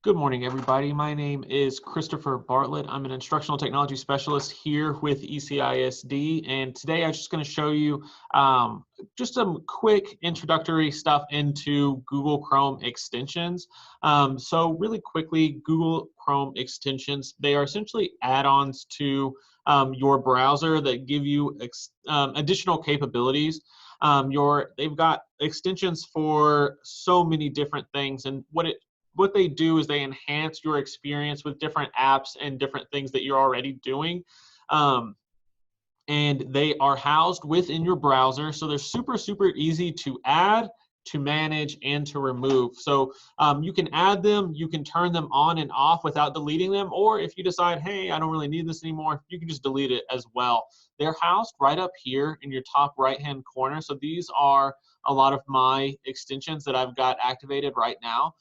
Good morning, everybody. My name is Christopher Bartlett. I'm an instructional technology specialist here with ECISD, and today I'm just going to show you just some quick introductory stuff into Google Chrome extensions. So really quickly, Google Chrome extensions, they are essentially add-ons to your browser that give you additional capabilities. They've got extensions for so many different things, and what they do is they enhance your experience with different apps and different things that you're already doing. Um, and they are housed within your browser. So they're super, super easy to add, to manage, and to remove. So you can add them, you can turn them on and off without deleting them, or if you decide, hey, I don't really need this anymore, you can just delete it as well. They're housed right up here in your top right-hand corner. So these are a lot of my extensions that I've got activated right now.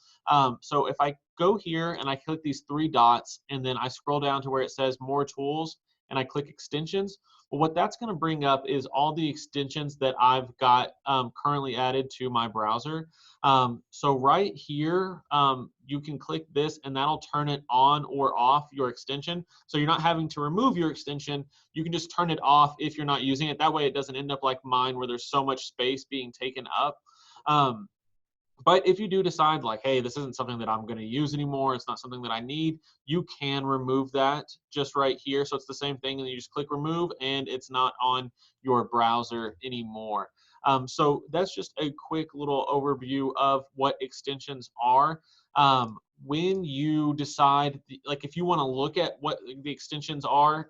So if I go here and I click these three dots and then I scroll down to where it says more tools and I click extensions, well, what that's going to bring up is all the extensions that I've got currently added to my browser. So right here, you can click this and that'll turn it on or off your extension. So you're not having to remove your extension. You can just turn it off if you're not using it. That way it doesn't end up like mine where there's so much space being taken up. But if you do decide like, hey, this isn't something that I'm going to use anymore, it's not something that I need, you can remove that just right here. So it's the same thing, and you just click remove, and it's not on your browser anymore. So that's just a quick little overview of what extensions are. When you decide, like if you want to look at what the extensions are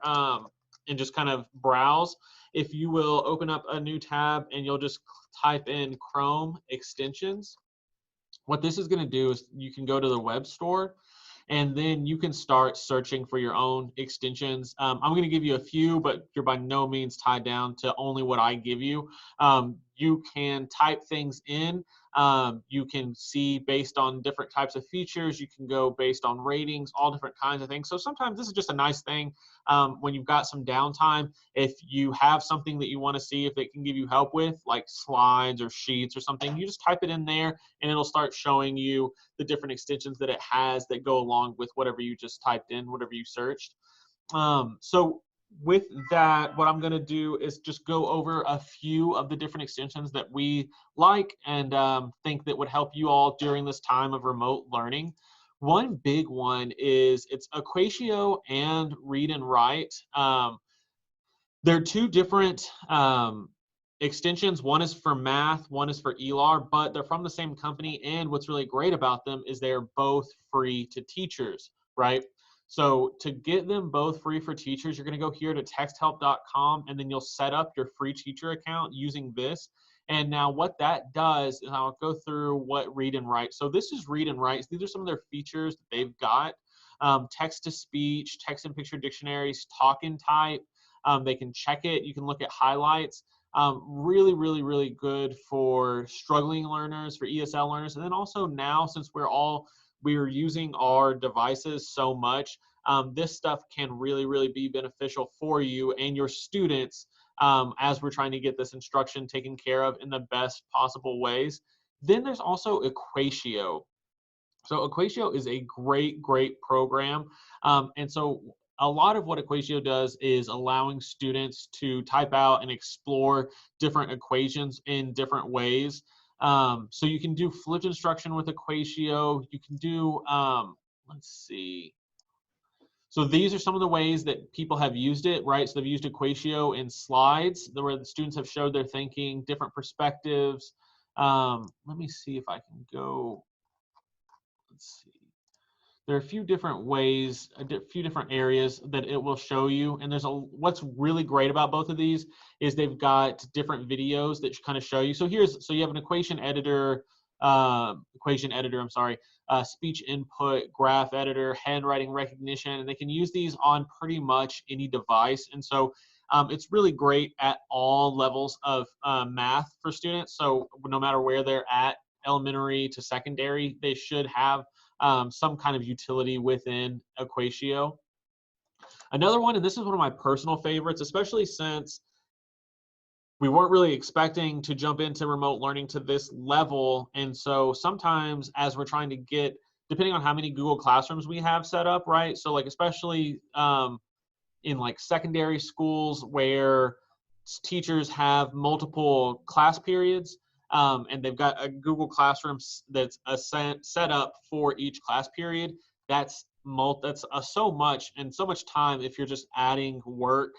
and just kind of browse, if you will open up a new tab and you'll just type in Chrome extensions, what this is going to do is you can go to the web store and then you can start searching for your own extensions. I'm going to give you a few, but you're by no means tied down to only what I give you. You can type things in. You can see based on different types of features. You can go based on ratings, all different kinds of things. So sometimes this is just a nice thing when you've got some downtime. If you have something that you want to see if it can give you help with, like slides or sheets or something, you just type it in there and it'll start showing you the different extensions that it has that go along with whatever you just typed in, whatever you searched. So with that, what I'm going to do is just go over a few of the different extensions that we like and think that would help you all during this time of remote learning. One big one is it's Equatio and Read and Write. They're two different extensions. One is for math, one is for ELAR, but they're from the same company. And what's really great about them is they're both free to teachers, right? So to get them both free for teachers, you're going to go here to texthelp.com and then you'll set up your free teacher account using this. And now what that does is I'll go through what Read and Write. So this is Read and Write. These are some of their features that they've got. Text to speech, text and picture dictionaries, talk and type. They can check it. You can look at highlights. Really, really, really good for struggling learners, for ESL learners. And then also now, since we're using our devices so much, this stuff can really, really be beneficial for you and your students as we're trying to get this instruction taken care of in the best possible ways. Then there's also Equatio. So Equatio is a great, great program. And so a lot of what Equatio does is allowing students to type out and explore different equations in different ways. So you can do flipped instruction with Equatio. You can do, let's see. So these are some of the ways that people have used it, right? So they've used Equatio in slides where the students have showed their thinking, different perspectives. Let me see if I can go, let's see. There are a few different ways, a few different areas that it will show you. And what's really great about both of these is they've got different videos that kind of show you. So you have an equation editor, speech input, graph editor, handwriting recognition, and they can use these on pretty much any device. And so it's really great at all levels of math for students. So no matter where they're at, elementary to secondary, they should have some kind of utility within Equatio. Another one, and this is one of my personal favorites, especially since we weren't really expecting to jump into remote learning to this level. And so sometimes as we're trying to get depending on how many Google Classrooms we have set up, right? So like especially in like secondary schools where teachers have multiple class periods, and they've got a Google Classroom that's set up for each class period. That's so much and so much time. If you're just adding work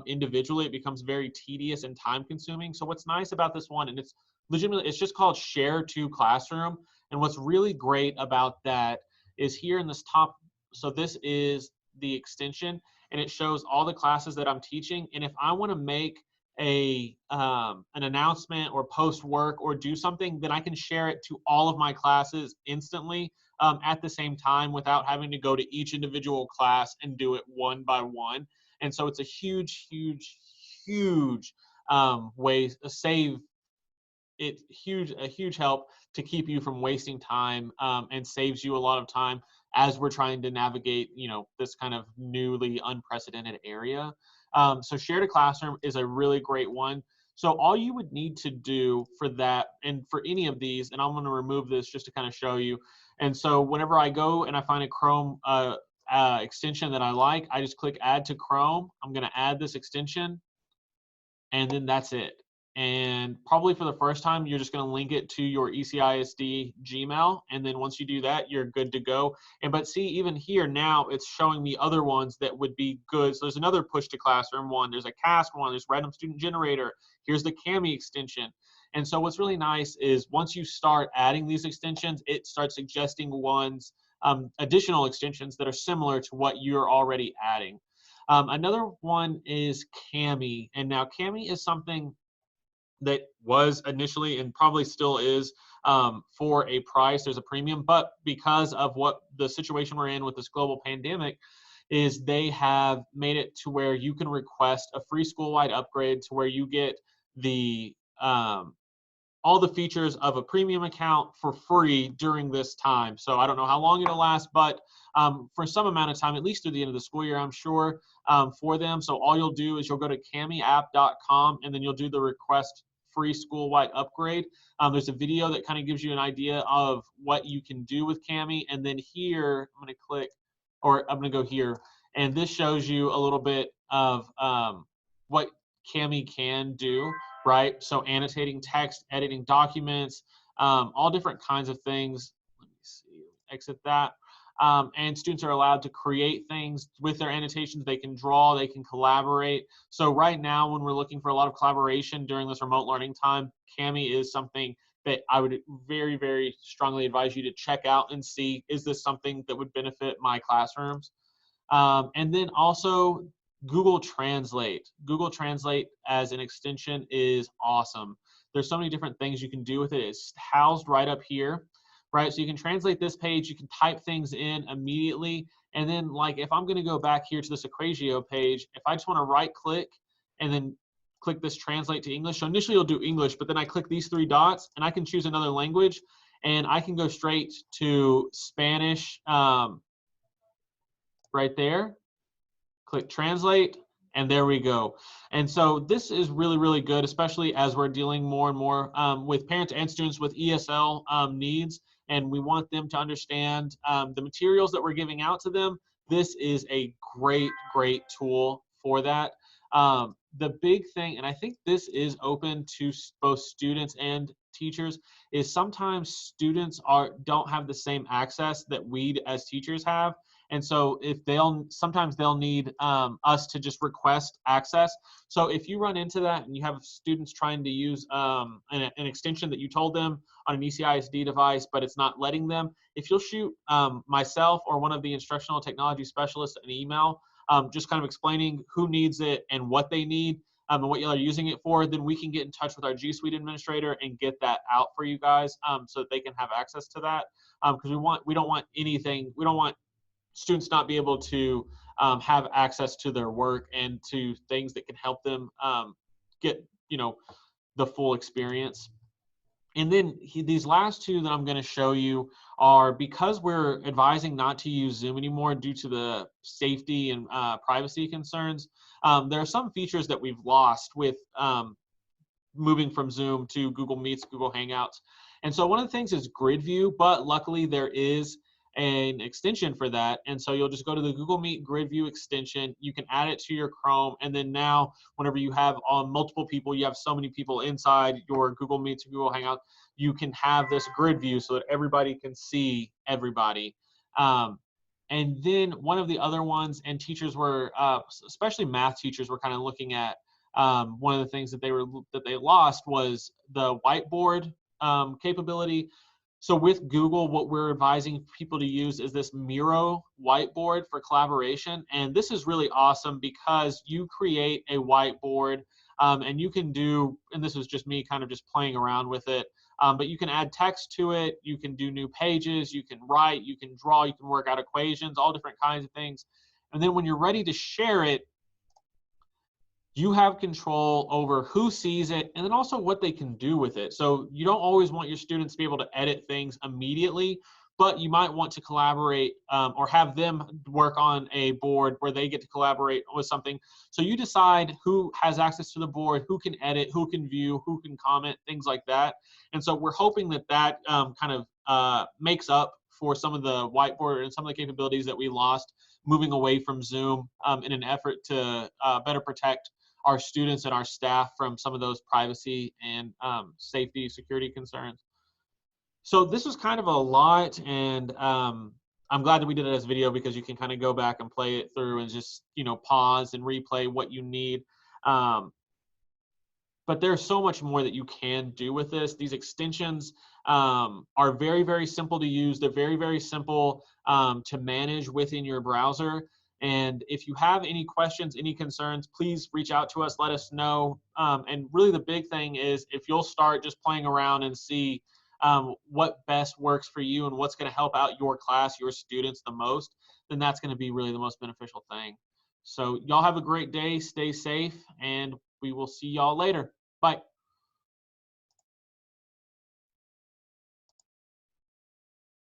individually, it becomes very tedious and time consuming. So what's nice about this one, and it's legitimately, it's just called Share to Classroom. And what's really great about that is here in this top, so this is the extension, and it shows all the classes that I'm teaching. And if I want to make an announcement or post work or do something, then I can share it to all of my classes instantly at the same time without having to go to each individual class and do it one by one. And so it's a huge, huge, huge way to save it, a huge help to keep you from wasting time, and saves you a lot of time as we're trying to navigate, this kind of newly unprecedented area. So Share to Classroom is a really great one. So all you would need to do for that, and for any of these, and I'm going to remove this just to kind of show you. And so whenever I go and I find a Chrome extension that I like, I just click Add to Chrome. I'm going to add this extension, and then that's it. And probably for the first time, you're just going to link it to your ECISD Gmail. And then once you do that, you're good to go. But see, even here now, it's showing me other ones that would be good. So there's another Push to Classroom one. There's a Cast one. There's Random Student Generator. Here's the Cammy extension. And so what's really nice is once you start adding these extensions, it starts suggesting ones, additional extensions that are similar to what you're already adding. Another one is Cammy. And now Cammy is something that was initially and probably still is for a price. There's a premium, but because of what the situation we're in with this global pandemic is, they have made it to where you can request a free school-wide upgrade to where you get the all the features of a premium account for free during this time. So I don't know how long it'll last, but for some amount of time, at least through the end of the school year, I'm sure, for them. So all you'll do is you'll go to cammyapp.com, and then you'll do the request free school-wide upgrade. There's a video that kind of gives you an idea of what you can do with Cammy. And then here, I'm going to click, or I'm going to go here, and this shows you a little bit of what Cammy can do, right? So annotating text, editing documents, all different kinds of things. Let me see, exit that. And students are allowed to create things with their annotations. They can draw, they can collaborate. So right now, when we're looking for a lot of collaboration during this remote learning time, Cammy is something that I would very, very strongly advise you to check out and see, is this something that would benefit my classrooms? And then also Google Translate. Google Translate as an extension is awesome. There's so many different things you can do with it. It's housed right up here, right? So you can translate this page, you can type things in immediately. And then like if I'm gonna go back here to this Acratio page, if I just wanna right click and then click this translate to English. So initially you'll do English, but then I click these three dots and I can choose another language, and I can go straight to Spanish right there. Click translate, and there we go. And so this is really, really good, especially as we're dealing more and more with parents and students with ESL needs, and we want them to understand the materials that we're giving out to them. This is a great, great tool for that. The big thing, and I think this is open to both students and teachers, is sometimes students don't have the same access that we as teachers have. And so if sometimes they'll need us to just request access. So if you run into that and you have students trying to use an extension that you told them on an ECISD device, but it's not letting them, if you'll shoot myself or one of the instructional technology specialists an email, just kind of explaining who needs it and what they need and what y'all are using it for, then we can get in touch with our G Suite administrator and get that out for you guys so that they can have access to that. Because we don't want students not be able to have access to their work and to things that can help them get the full experience. And then these last two that I'm going to show you are, because we're advising not to use Zoom anymore due to the safety and privacy concerns, there are some features that we've lost with moving from Zoom to Google Meets, Google Hangouts. And so one of the things is grid view, but luckily there is an extension for that. And so you'll just go to the Google Meet Grid View extension. You can add it to your Chrome. And then now, whenever you have multiple people, you have so many people inside your Google Meets or Google Hangout, you can have this grid view so that everybody can see everybody. And then one of the other ones, and teachers were, especially math teachers, were kind of looking at one of the things that they lost was the whiteboard capability. So with Google, what we're advising people to use is this Miro whiteboard for collaboration. And this is really awesome because you create a whiteboard and you can do, and this is just me kind of just playing around with it, but you can add text to it, you can do new pages, you can write, you can draw, you can work out equations, all different kinds of things. And then when you're ready to share it, you have control over who sees it and then also what they can do with it. So you don't always want your students to be able to edit things immediately, but you might want to collaborate or have them work on a board where they get to collaborate with something. So you decide who has access to the board, who can edit, who can view, who can comment, things like that. And so we're hoping that that kind of makes up for some of the whiteboard and some of the capabilities that we lost moving away from Zoom in an effort to better protect our students and our staff from some of those privacy and safety, security concerns. So this was kind of a lot, and I'm glad that we did it as video because you can kind of go back and play it through and just, you know, pause and replay what you need. But there's so much more that you can do with this. These extensions are very, very simple to use. They're very, very simple to manage within your browser. And if you have any questions, any concerns, please reach out to us, let us know. And really the big thing is if you'll start just playing around and see what best works for you and what's going to help out your class, your students the most, then that's going to be really the most beneficial thing. So y'all have a great day, stay safe, and we will see y'all later. Bye.